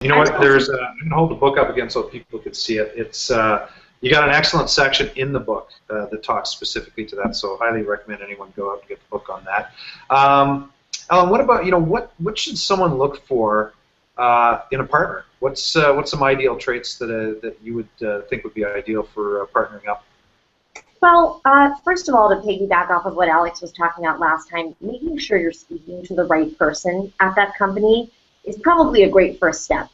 You know what? There's I can hold the book up again so people could see it. It's you got an excellent section in the book that talks specifically to that. So highly recommend anyone go out and get the book on that. Alan, what about what should someone look for in a partner? What's some ideal traits that you would think would be ideal for partnering up? Well, first of all, to piggyback off of what Alex was talking about last time, making sure you're speaking to the right person at that company is probably a great first step.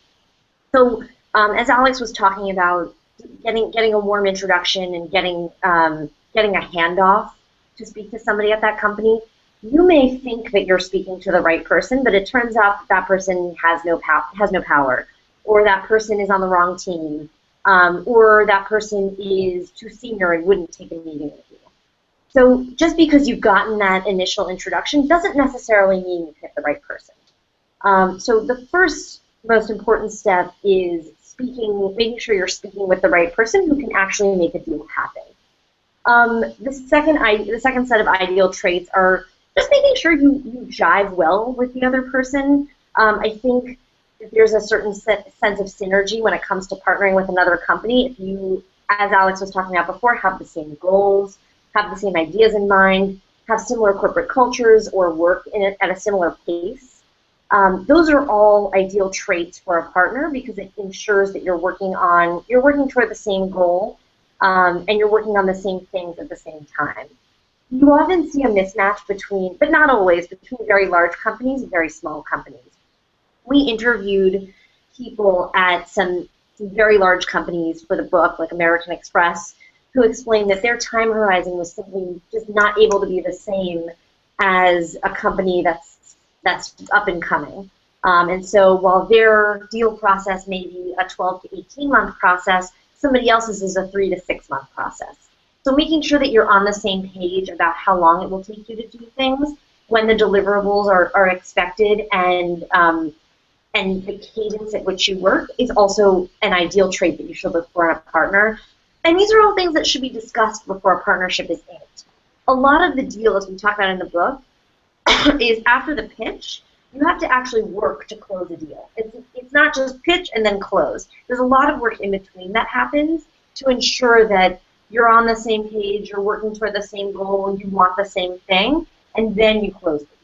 So, as Alex was talking about, getting a warm introduction and getting a handoff to speak to somebody at that company, you may think that you're speaking to the right person, but it turns out that that person has no power, or that person is on the wrong team, or that person is too senior and wouldn't take a meeting with you. So just because you've gotten that initial introduction doesn't necessarily mean you've hit the right person. So the first most important step is making sure you're speaking with the right person who can actually make a deal happen. The second set of ideal traits are just making sure you jive well with the other person. I think that there's a certain sense of synergy when it comes to partnering with another company. If you, as Alex was talking about before, have the same goals, have the same ideas in mind, have similar corporate cultures, or work at a similar pace. Those are all ideal traits for a partner because it ensures that you're working toward the same goal, and you're working on the same things at the same time. You often see a mismatch between, but not always, between very large companies and very small companies. We interviewed people at some very large companies for the book, like American Express, who explained that their time horizon was simply just not able to be the same as a company that's up and coming. And so while their deal process may be a 12 to 18-month process, somebody else's is a 3 to 6 month process. So making sure that you're on the same page about how long it will take you to do things, when the deliverables are expected, and the cadence at which you work is also an ideal trait that you should look for in a partner. And these are all things that should be discussed before a partnership is inked. A lot of the deal, as we talk about in the book, is after the pitch, you have to actually work to close a deal. It's not just pitch and then close. There's a lot of work in between that happens to ensure that you're on the same page, you're working toward the same goal, you want the same thing, and then you close the